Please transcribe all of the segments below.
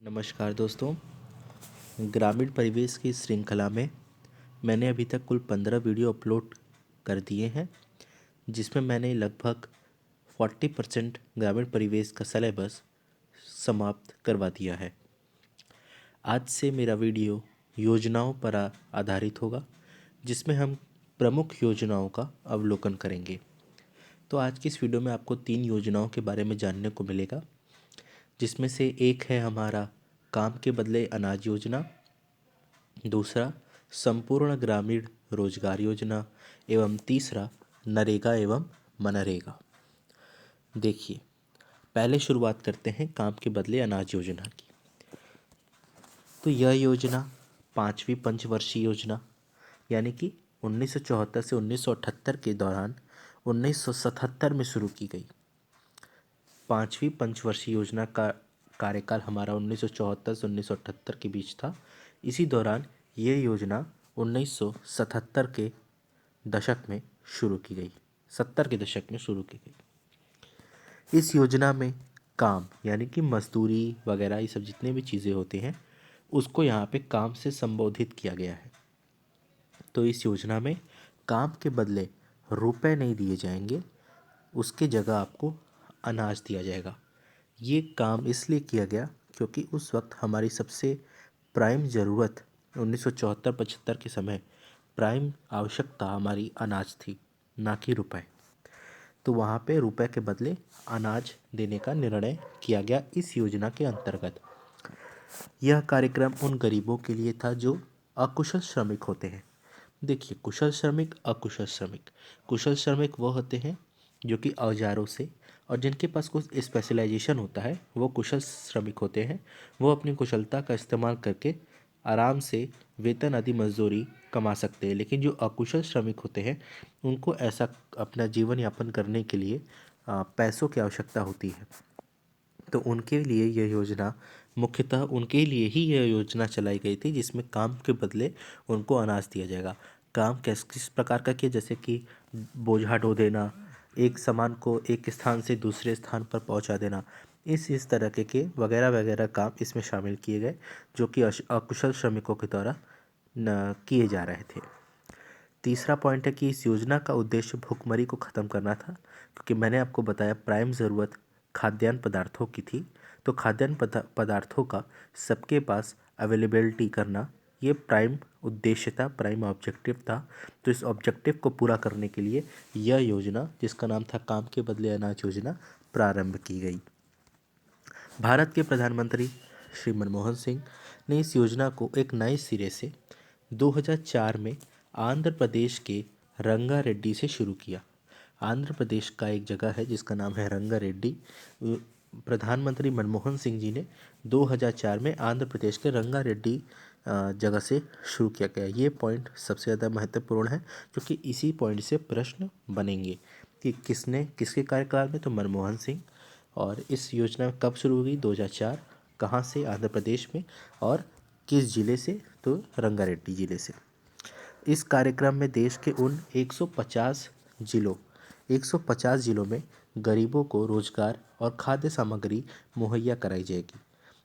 नमस्कार दोस्तों। ग्रामीण परिवेश की इस श्रृंखला में मैंने अभी तक कुल 15 वीडियो अपलोड कर दिए हैं, जिसमें मैंने लगभग 40% ग्रामीण परिवेश का सिलेबस समाप्त करवा दिया है। आज से मेरा वीडियो योजनाओं पर आधारित होगा, जिसमें हम प्रमुख योजनाओं का अवलोकन करेंगे। तो आज की इस वीडियो में आपको 3 योजनाओं के बारे में जानने को मिलेगा, जिसमें से एक है हमारा काम के बदले अनाज योजना, दूसरा संपूर्ण ग्रामीण रोजगार योजना एवं तीसरा नरेगा एवं मनरेगा। देखिए, पहले शुरुआत करते हैं काम के बदले अनाज योजना की। तो यह योजना 5वीं पंचवर्षीय योजना यानी कि 1974 से 1978 के दौरान 1977 में शुरू की गई। 5वीं पंचवर्षीय योजना का कार्यकाल हमारा 1974 से 1978 के बीच था। इसी दौरान ये योजना 1977 के दशक में शुरू की गई, 70 के दशक में शुरू की गई। इस योजना में काम यानी कि मजदूरी वगैरह ये सब जितने भी चीज़ें होती हैं उसको यहाँ पे काम से संबोधित किया गया है। तो इस योजना में काम के बदले रुपए नहीं दिए जाएंगे, उसके जगह आपको अनाज दिया जाएगा। ये काम इसलिए किया गया क्योंकि उस वक्त हमारी सबसे प्राइम ज़रूरत 1974-75 के समय प्राइम आवश्यकता हमारी अनाज थी, ना कि रुपए। तो वहाँ पे रुपए के बदले अनाज देने का निर्णय किया गया इस योजना के अंतर्गत। यह कार्यक्रम उन गरीबों के लिए था जो अकुशल श्रमिक होते हैं। देखिए, कुशल श्रमिक, अकुशल श्रमिक। कुशल श्रमिक वो होते हैं जो कि औजारों से, और जिनके पास कुछ स्पेशलाइजेशन होता है वो कुशल श्रमिक होते हैं। वो अपनी कुशलता का इस्तेमाल करके आराम से वेतन आदि मजदूरी कमा सकते हैं। लेकिन जो अकुशल श्रमिक होते हैं उनको ऐसा अपना जीवन यापन करने के लिए पैसों की आवश्यकता होती है। तो उनके लिए यह योजना, मुख्यतः उनके लिए ही यह योजना चलाई गई थी, जिसमें काम के बदले उनको अनाज दिया जाएगा। काम किस प्रकार का किया, जैसे कि बोझा ढो देना, एक सामान को एक स्थान से दूसरे स्थान पर पहुंचा देना, इस तरह के वगैरह वगैरह काम इसमें शामिल किए गए, जो कि अकुशल श्रमिकों के द्वारा किए जा रहे थे। तीसरा पॉइंट है कि इस योजना का उद्देश्य भुखमरी को ख़त्म करना था, क्योंकि मैंने आपको बताया प्राइम ज़रूरत खाद्यान्न पदार्थों की थी। तो खाद्यान्न पदार्थों का सबके पास अवेलेबिलिटी करना ये प्राइम उद्देश्य था, प्राइम ऑब्जेक्टिव था। तो इस ऑब्जेक्टिव को पूरा करने के लिए यह योजना, जिसका नाम था काम के बदले अनाज योजना, प्रारंभ की गई। भारत के प्रधानमंत्री श्री मनमोहन सिंह ने इस योजना को एक नए सिरे से 2004 में आंध्र प्रदेश के रंगारेड्डी से शुरू किया। आंध्र प्रदेश का एक जगह है जिसका नाम है रंगारेड्डी। प्रधानमंत्री मनमोहन सिंह जी ने 2004 में आंध्र प्रदेश के रंगारेड्डी जगह से शुरू किया गया। ये पॉइंट सबसे ज़्यादा महत्वपूर्ण है, क्योंकि इसी पॉइंट से प्रश्न बनेंगे कि किसके कार्यकाल में, तो मनमोहन सिंह। और इस योजना कब शुरू हुई, 2004। कहाँ से, आंध्र प्रदेश में। और किस ज़िले से, तो रंगारेड्डी ज़िले से। इस कार्यक्रम में देश के उन 150 ज़िलों में गरीबों को रोजगार और खाद्य सामग्री मुहैया कराई जाएगी।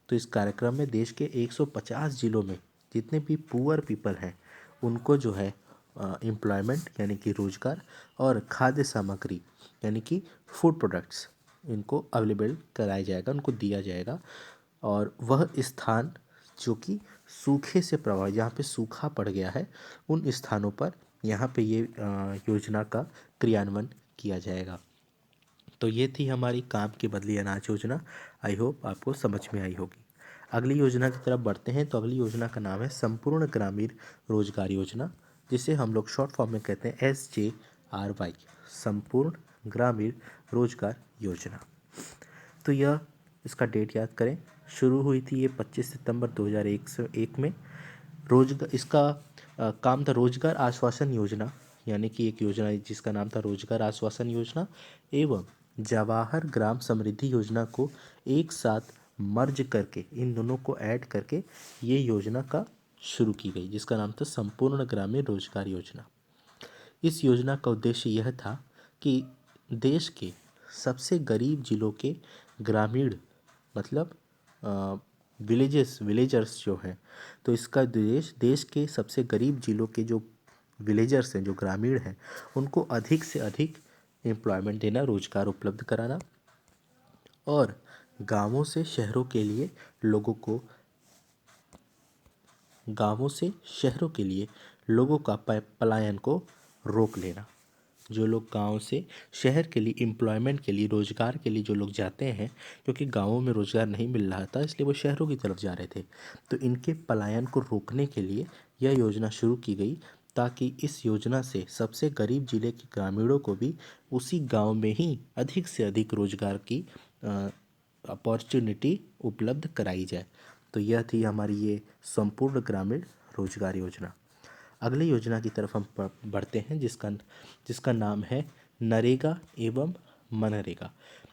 तो इस कार्यक्रम में देश के 150 ज़िलों में जितने भी पुअर पीपल हैं उनको जो है एम्प्लॉयमेंट यानी कि रोजगार और खाद्य सामग्री यानी कि फूड प्रोडक्ट्स इनको अवेलेबल कराया जाएगा, उनको दिया जाएगा। और वह स्थान जो कि सूखे से प्रभावित, जहाँ पे सूखा पड़ गया है, उन स्थानों पर यहाँ पे ये योजना का क्रियान्वयन किया जाएगा। तो ये थी हमारी काम के बदले अनाज योजना। आई होप आपको समझ में आई होगी। अगली योजना की तरफ बढ़ते हैं। तो अगली योजना का नाम है संपूर्ण ग्रामीण रोजगार योजना, जिसे हम लोग शॉर्ट फॉर्म में कहते हैं SJRY, संपूर्ण ग्रामीण रोजगार योजना। तो यह, इसका डेट याद करें, शुरू हुई थी ये 25 सितंबर 2001 में। इसका काम था रोजगार आश्वासन योजना, यानी कि एक योजना जिसका नाम था रोजगार आश्वासन योजना, एवं जवाहर ग्राम समृद्धि योजना को एक साथ मर्ज करके, इन दोनों को ऐड करके ये योजना का शुरू की गई, जिसका नाम था संपूर्ण ग्रामीण रोजगार योजना। इस योजना का उद्देश्य यह था कि देश के सबसे गरीब जिलों के ग्रामीण, मतलब विलेजर्स जो हैं, तो इसका देश के सबसे गरीब जिलों के जो विलेजर्स हैं, जो ग्रामीण हैं, उनको अधिक से अधिक एम्प्लॉयमेंट देना, रोजगार उपलब्ध कराना, और गांवों से शहरों के लिए लोगों को गांवों से शहरों के लिए लोगों का पलायन को रोक लेना। जो लोग गांव से शहर के लिए एम्प्लॉयमेंट के लिए, रोजगार के लिए जो लोग जाते हैं, क्योंकि गांवों में रोजगार नहीं मिल रहा था इसलिए वो शहरों की तरफ जा रहे थे, तो इनके पलायन को रोकने के लिए यह योजना शुरू की गई, ताकि इस योजना से सबसे गरीब जिले के ग्रामीणों को भी उसी गांव में ही अधिक से अधिक रोजगार की अपॉर्चुनिटी उपलब्ध कराई जाए। तो यह थी हमारी ये संपूर्ण ग्रामीण रोजगार योजना। अगली योजना की तरफ हम बढ़ते हैं, जिसका नाम है नरेगा एवं मनरेगा।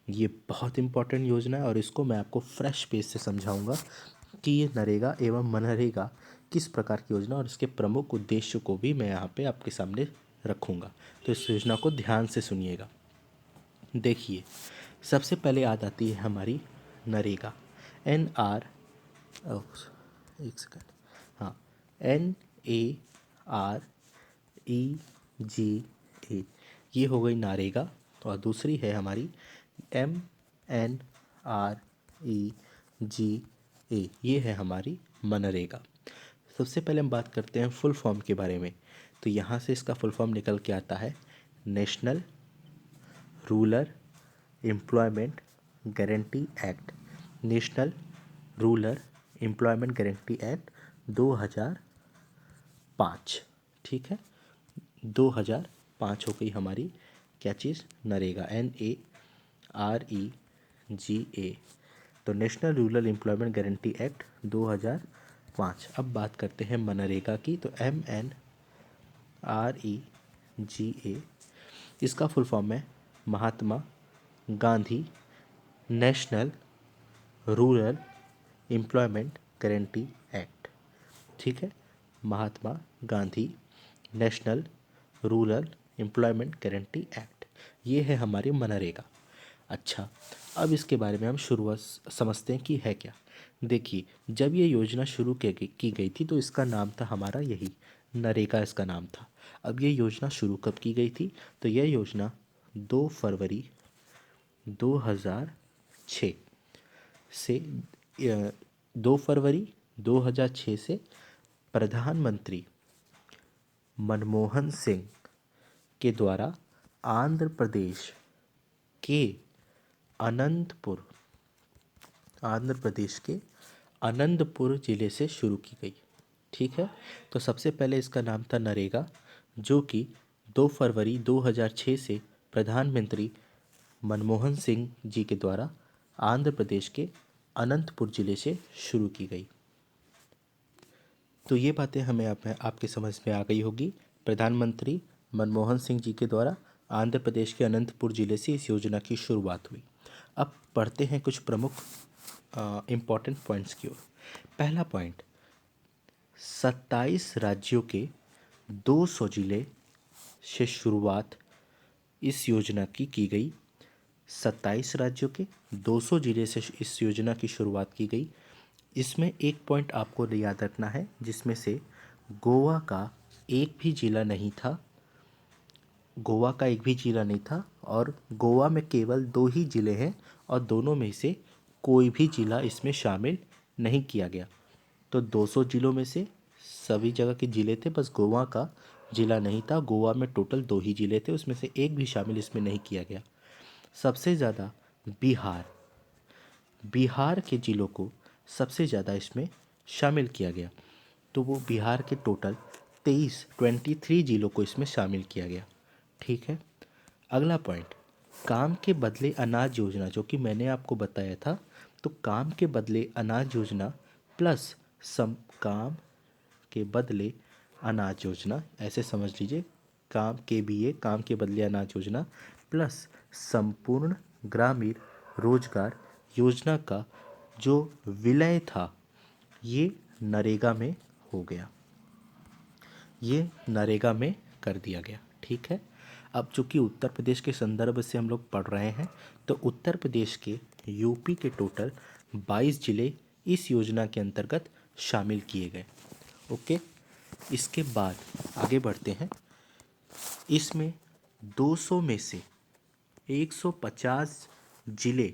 ये बहुत इम्पोर्टेंट योजना है और इसको मैं आपको फ्रेश पेज से समझाऊंगा कि ये नरेगा एवं मनरेगा किस प्रकार की योजना, और इसके प्रमुख उद्देश्य को भी मैं यहाँ पे आपके सामने रखूँगा। तो इस योजना को ध्यान से सुनिएगा। देखिए, सबसे पहले याद आती है हमारी नरेगा, एक सेकेंड, हाँ, NAREGA, ये हो गई नारेगा। और दूसरी है हमारी MNREGA, ये है हमारी मनरेगा। सबसे पहले हम बात करते हैं फुल फॉर्म के बारे में। तो यहाँ से इसका फुल फॉर्म निकल के आता है national rural employment guarantee act. National rural employment guarantee act 2005। ठीक है, 2005 हो गई हमारी क्या चीज़, नरेगा, NAREGA। तो national rural employment guarantee act 2005। अब बात करते हैं मनरेगा की। तो MNREGA, इसका फुल फॉर्म है Mahatma Gandhi national rural employment guarantee act. ठीक है, Mahatma Gandhi national rural employment guarantee act, ये है हमारी मनरेगा। अच्छा, अब इसके बारे में हम शुरुआत समझते हैं कि है क्या। देखिए, जब ये योजना शुरू की गई थी तो इसका नाम था हमारा यही नरेगा, इसका नाम था। अब ये योजना शुरू कब की गई थी, तो यह योजना 2 फरवरी 2006 से 2 फरवरी 2006 से प्रधानमंत्री मनमोहन सिंह के द्वारा आंध्र प्रदेश के अनंतपुर अनंतपुर ज़िले से शुरू की गई। ठीक है, तो सबसे पहले इसका नाम था नरेगा, जो कि 2 फरवरी 2006 से प्रधानमंत्री मनमोहन सिंह जी के द्वारा आंध्र प्रदेश के अनंतपुर ज़िले से शुरू की गई। तो ये बातें हमें आपके समझ में आ गई होगी। प्रधानमंत्री मनमोहन सिंह जी के द्वारा आंध्र प्रदेश के अनंतपुर ज़िले से इस योजना की शुरुआत हुई। अब पढ़ते हैं कुछ प्रमुख इम्पॉर्टेंट पॉइंट्स की ओर। पहला पॉइंट, 27 राज्यों के 200 ज़िले से शुरुआत इस योजना की गई। 27 राज्यों के 200 ज़िले से इस योजना की शुरुआत की गई। इसमें एक पॉइंट आपको याद रखना है, जिसमें से गोवा का एक भी ज़िला नहीं था। और गोवा में केवल 2 ही ज़िले हैं और दोनों में से कोई भी ज़िला इसमें शामिल नहीं किया गया। तो 200 ज़िलों में से सभी जगह के ज़िले थे, बस गोवा का ज़िला नहीं था। गोवा में टोटल 2 ही ज़िले थे, उसमें से एक भी शामिल इसमें नहीं किया गया। सबसे ज़्यादा बिहार के ज़िलों को सबसे ज़्यादा इसमें शामिल किया गया। तो वो बिहार के टोटल 23 ज़िलों को इसमें शामिल किया गया। ठीक है, अगला पॉइंट, काम के बदले अनाज योजना, जो कि मैंने आपको बताया था। तो काम के बदले अनाज योजना प्लस काम के बदले अनाज योजना, ऐसे समझ लीजिए, काम के बदले अनाज योजना प्लस संपूर्ण ग्रामीण रोजगार योजना का जो विलय था, ये नरेगा में हो गया, ये नरेगा में कर दिया गया। ठीक है, अब चूँकि उत्तर प्रदेश के संदर्भ से हम लोग पढ़ रहे हैं, तो उत्तर प्रदेश के यूपी के टोटल 22 ज़िले इस योजना के अंतर्गत शामिल किए गए। ओके, इसके बाद आगे बढ़ते हैं। इसमें 200 में से 150 जिले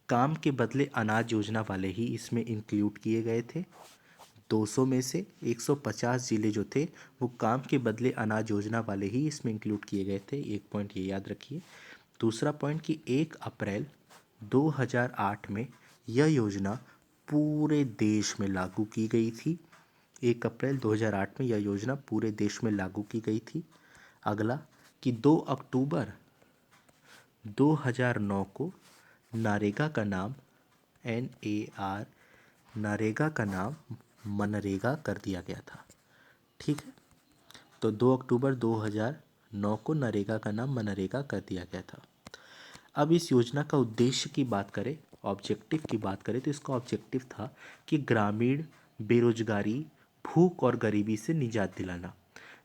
काम के बदले अनाज योजना वाले ही इसमें इंक्लूड किए गए थे। 200 में से 150 जिले जो थे वो काम के बदले अनाज योजना वाले ही इसमें इंक्लूड किए गए थे। एक पॉइंट ये याद रखिए। दूसरा पॉइंट कि 1 अप्रैल 2008 में यह योजना पूरे देश में लागू की गई थी। 1 अप्रैल 2008 में यह योजना पूरे देश में लागू की गई थी। अगला कि 2 अक्टूबर 2009 को नरेगा का नाम नरेगा का नाम मनरेगा कर दिया गया था। ठीक है, तो 2 अक्टूबर 2009 को नरेगा का नाम मनरेगा कर दिया गया था। अब इस योजना का उद्देश्य की बात करें, ऑब्जेक्टिव की बात करें, तो इसका ऑब्जेक्टिव था कि ग्रामीण बेरोजगारी, भूख और गरीबी से निजात दिलाना।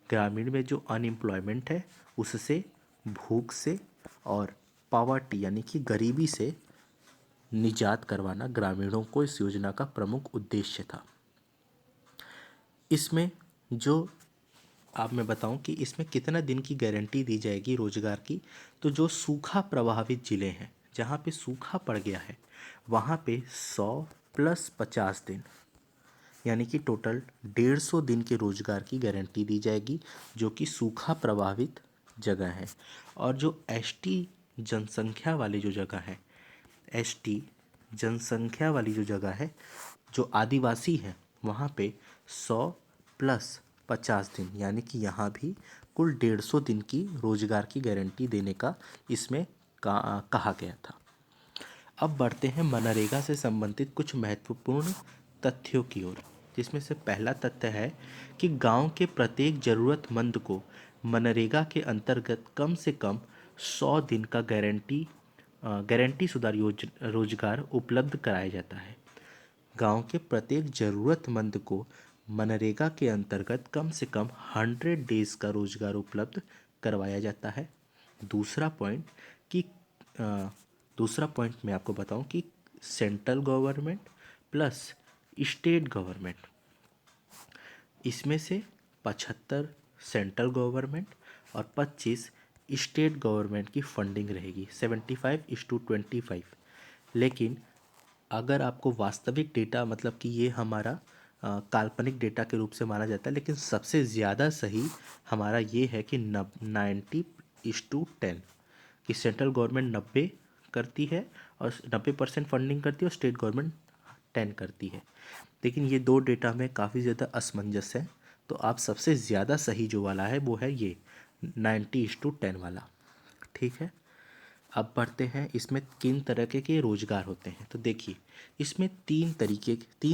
ग्रामीण में जो अनएम्प्लॉयमेंट है उससे, भूख से और पॉवर्टी यानी कि गरीबी से निजात करवाना ग्रामीणों को इस योजना का प्रमुख उद्देश्य था। इसमें जो अब मैं बताऊं कि इसमें कितना दिन की गारंटी दी जाएगी रोजगार की, तो जो सूखा प्रभावित जिले हैं, जहां पे सूखा पड़ गया है, वहां पे 100 + 50 दिन यानी कि टोटल 150 दिन के रोजगार की गारंटी दी जाएगी, जो कि सूखा प्रभावित जगह है। और जो एसटी जनसंख्या वाली जो जगह है, एसटी जनसंख्या वाली जो जगह है, जो आदिवासी है, वहाँ पे 100 + 50 दिन यानी कि यहाँ भी कुल 150 दिन की रोजगार की गारंटी देने का इसमें कहा गया था। अब बढ़ते हैं मनरेगा से संबंधित कुछ महत्वपूर्ण तथ्यों की ओर, जिसमें से पहला तथ्य है कि गांव के प्रत्येक जरूरतमंद को मनरेगा के अंतर्गत कम से कम 100 दिन का गारंटी शुदा रोजगार उपलब्ध कराया जाता है। गांव के प्रत्येक जरूरतमंद को मनरेगा के अंतर्गत कम से कम 100 डेज का रोजगार उपलब्ध करवाया जाता है। दूसरा पॉइंट कि दूसरा पॉइंट मैं आपको बताऊं कि central government plus state government, इसमें से 75 सेंट्रल गवर्नमेंट और 25 स्टेट गवर्नमेंट की फंडिंग रहेगी, 75:25। लेकिन अगर आपको वास्तविक डेटा, मतलब कि ये हमारा काल्पनिक डेटा के रूप से माना जाता है, लेकिन सबसे ज़्यादा सही हमारा ये है कि 90:10, कि सेंट्रल गवर्नमेंट 90 करती है और 90% फंडिंग करती है और स्टेट गवर्नमेंट 10 करती है। लेकिन ये दो डेटा में काफ़ी ज़्यादा असमंजस है, तो आप सबसे ज़्यादा सही जो वाला है वो है ये 90:10 वाला। ठीक है, अब बढ़ते हैं इसमें किन तरह के रोजगार होते हैं। तो देखिए, इसमें तीन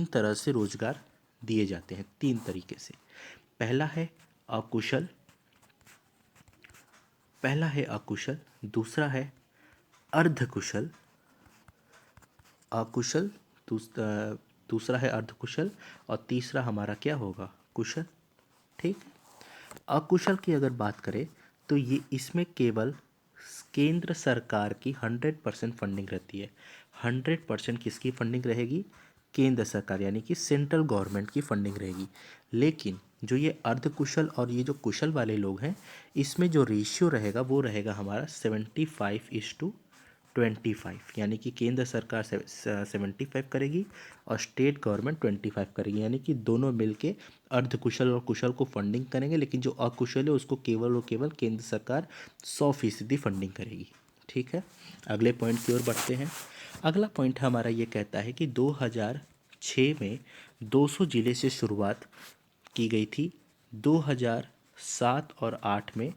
तरह से रोजगार दिए जाते हैं, 3 तरीके से। पहला है अकुशल, दूसरा है अर्धकुशल, अकुशल, दूसरा है अर्धकुशल और तीसरा हमारा क्या होगा, कुशल। ठीक, अकुशल की अगर बात करें तो ये इसमें केवल केंद्र सरकार की 100% फंडिंग रहती है। 100% किसकी फंडिंग रहेगी, केंद्र सरकार यानी कि सेंट्रल गवर्नमेंट की फंडिंग रहेगी। लेकिन जो ये अर्धकुशल और ये जो कुशल वाले लोग हैं, इसमें जो रेशियो रहेगा वो रहेगा हमारा 75:25, यानी कि केंद्र सरकार 75 करेगी और स्टेट गवर्नमेंट 25 करेगी, यानी कि दोनों मिलके अर्धकुशल और कुशल को फंडिंग करेंगे। लेकिन जो अकुशल है उसको केवल और केवल केंद्र सरकार 100% फंडिंग करेगी। ठीक है, अगले पॉइंट की ओर बढ़ते हैं। अगला पॉइंट हमारा ये कहता है कि 2006 में 200 जिले से शुरुआत की गई थी। 2007 और 8 में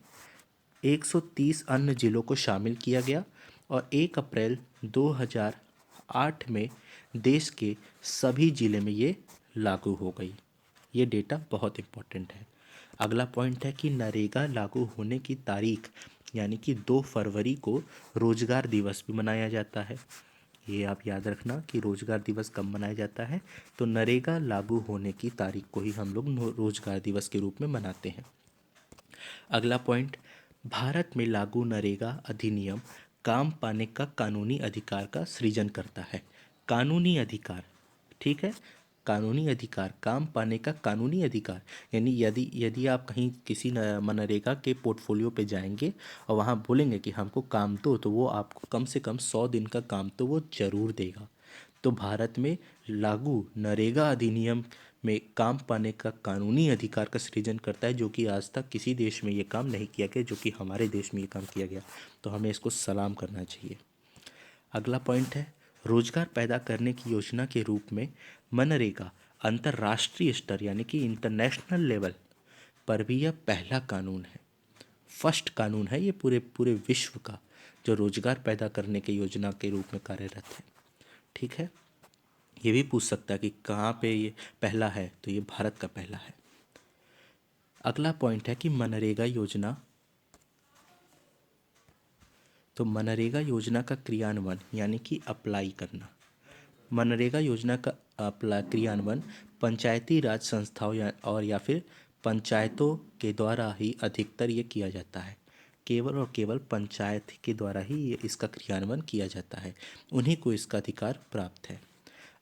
130 अन्य जिलों को शामिल किया गया और 1 अप्रैल 2008 में देश के सभी जिले में ये लागू हो गई। ये डेटा बहुत इम्पोर्टेंट है। अगला पॉइंट है कि नरेगा लागू होने की तारीख यानी कि 2 फरवरी को रोजगार दिवस भी मनाया जाता है। ये आप याद रखना कि रोजगार दिवस कब मनाया जाता है, तो नरेगा लागू होने की तारीख को ही हम लोग रोजगार दिवस के रूप में मनाते हैं। अगला पॉइंट, भारत में लागू नरेगा अधिनियम काम पाने का कानूनी अधिकार का सृजन करता है। कानूनी अधिकार, ठीक है। कानूनी अधिकार, काम पाने का कानूनी अधिकार, यानी यदि यदि आप कहीं किसी मनरेगा के पोर्टफोलियो पे जाएंगे और वहाँ बोलेंगे कि हमको काम दो, तो वो आपको कम से कम 100 दिन का काम तो वो जरूर देगा। तो भारत में लागू नरेगा अधिनियम में काम पाने का कानूनी अधिकार का सृजन करता है, जो कि आज तक किसी देश में ये काम नहीं किया गया, जो कि हमारे देश में ये काम किया गया। तो हमें इसको सलाम करना चाहिए। अगला पॉइंट है, रोजगार पैदा करने की योजना के रूप में मनरेगा अंतर्राष्ट्रीय स्तर यानी कि इंटरनेशनल लेवल पर भी यह पहला कानून है, फर्स्ट कानून है ये पूरे पूरे विश्व का, जो रोजगार पैदा करने की योजना के रूप में कार्यरत है। ठीक है। ये भी पूछ सकता है कि कहाँ पे ये पहला है, तो ये भारत का पहला है। अगला पॉइंट है कि मनरेगा योजना, तो मनरेगा योजना का क्रियान्वयन यानी कि अप्लाई करना। मनरेगा योजना का क्रियान्वयन पंचायती राज संस्थाओं या फिर पंचायतों के द्वारा ही अधिकतर ये किया जाता है। केवल और केवल पंचायत के द्वारा ही ये इसका क्रियान्वयन किया जाता है, उन्हीं को इसका अधिकार प्राप्त है।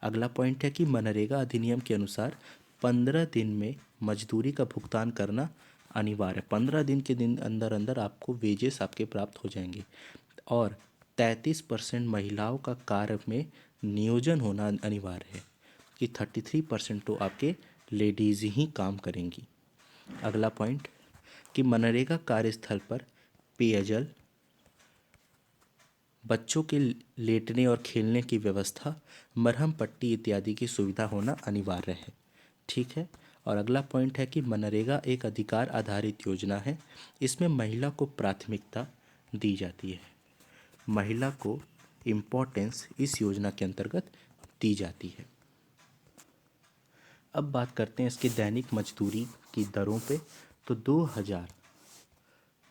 अगला पॉइंट है कि मनरेगा अधिनियम के अनुसार 15 दिन में मजदूरी का भुगतान करना अनिवार्य है। 15 दिन के दिन अंदर अंदर आपको वेजेस आपके प्राप्त हो जाएंगे। और 33% महिलाओं का कार्य में नियोजन होना अनिवार्य है, कि 33% तो आपके लेडीज़ ही काम करेंगी। अगला पॉइंट कि मनरेगा कार्यस्थल पर पेयजल, बच्चों के लेटने और खेलने की व्यवस्था, मरहम पट्टी इत्यादि की सुविधा होना अनिवार्य है। ठीक है। और अगला पॉइंट है कि मनरेगा एक अधिकार आधारित योजना है, इसमें महिला को प्राथमिकता दी जाती है, महिला को इम्पोर्टेंस इस योजना के अंतर्गत दी जाती है। अब बात करते हैं इसके दैनिक मजदूरी की दरों पे। तो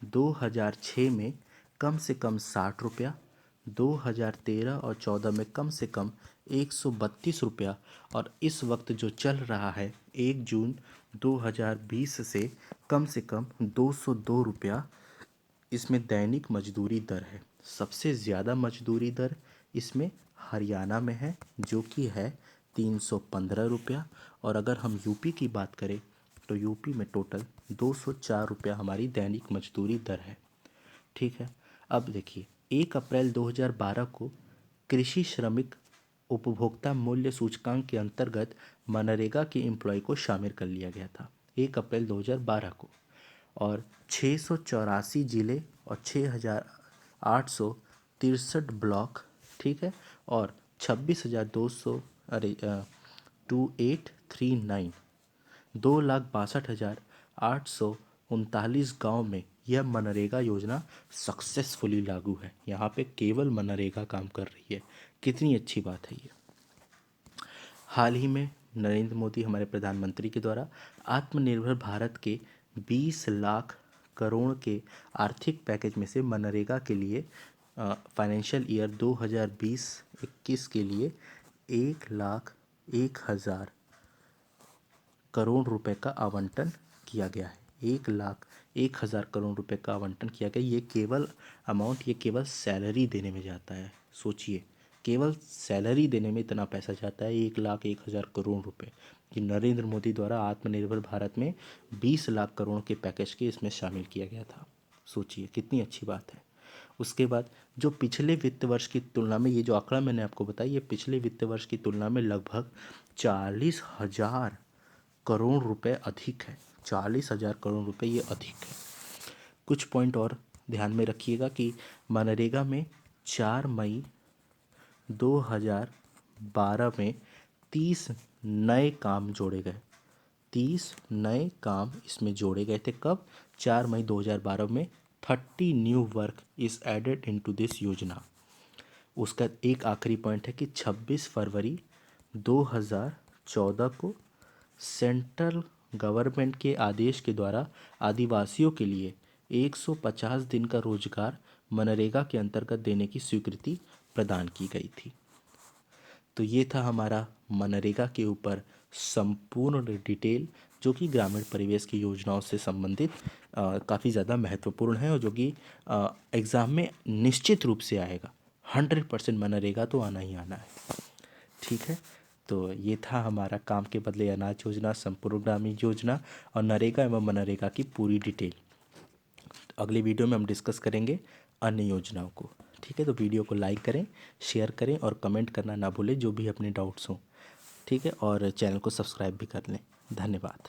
2006 में कम से कम 60 रुपया, 2013 और 14 में कम से कम 132 रुपया, और इस वक्त जो चल रहा है 1 जून 2020 से कम 202 रुपया इसमें दैनिक मजदूरी दर है। सबसे ज़्यादा मजदूरी दर इसमें हरियाणा में है, जो कि है 315 रुपया। और अगर हम यूपी की बात करें तो यूपी में टोटल 204 रुपया हमारी दैनिक मजदूरी दर है। ठीक है। अब देखिए, 1 अप्रैल 2012 को कृषि श्रमिक उपभोक्ता मूल्य सूचकांक के अंतर्गत मनरेगा के एम्प्लॉय को शामिल कर लिया गया था, 1 अप्रैल 2012 को। और 684 जिले और 6,863 ब्लॉक, ठीक है, और 26,200 2839 2,62,839 गांव में यह मनरेगा योजना सक्सेसफुली लागू है। यहाँ पे केवल मनरेगा काम कर रही है। कितनी अच्छी बात है ये। हाल ही में नरेंद्र मोदी हमारे प्रधानमंत्री के द्वारा आत्मनिर्भर भारत के 20 लाख करोड़ के आर्थिक पैकेज में से मनरेगा के लिए फाइनेंशियल ईयर 2020-21 के लिए 1,01,000 करोड़ रुपए का आवंटन किया गया है। 1,01,000 करोड़ रुपए का आवंटन किया गया। ये केवल सैलरी देने में जाता है। सोचिए, केवल सैलरी देने में इतना पैसा जाता है, 1,01,000 करोड़ रुपए, कि नरेंद्र मोदी द्वारा आत्मनिर्भर भारत में 20 लाख करोड़ के पैकेज के इसमें शामिल किया गया था। सोचिए कितनी अच्छी बात है। उसके बाद जो पिछले वित्त वर्ष की तुलना में, ये जो आंकड़ा मैंने आपको बताया, ये पिछले वित्त वर्ष की तुलना में लगभग 40,000 करोड़ रुपए अधिक है। 40,000 करोड़ रुपए ये अधिक है। कुछ पॉइंट और ध्यान में रखिएगा कि मनरेगा में 4 मई 2012 में 30 नए काम जोड़े गए। 30 नए काम इसमें जोड़े गए थे। कब? 4 मई 2012 में 30 new work is added into this योजना। उसका एक आखिरी पॉइंट है कि 26 फरवरी 2014 को सेंट्रल गवर्नमेंट के आदेश के द्वारा आदिवासियों के लिए 150 दिन का रोजगार मनरेगा के अंतर्गत देने की स्वीकृति प्रदान की गई थी। तो ये था हमारा मनरेगा के ऊपर संपूर्ण डिटेल, जो कि ग्रामीण परिवेश की योजनाओं से संबंधित काफ़ी ज़्यादा महत्वपूर्ण है, और जो कि एग्ज़ाम में निश्चित रूप से आएगा। 100% मनरेगा तो आना ही आना है। ठीक है। तो ये था हमारा काम के बदले अनाज योजना, संपूर्ण ग्रामीण योजना और नरेगा एवं मनरेगा की पूरी डिटेल। अगली वीडियो में हम डिस्कस करेंगे अन्य योजनाओं को। ठीक है, तो वीडियो को लाइक करें, शेयर करें और कमेंट करना ना भूलें जो भी अपने डाउट्स हों। ठीक है, और चैनल को सब्सक्राइब भी कर लें। धन्यवाद।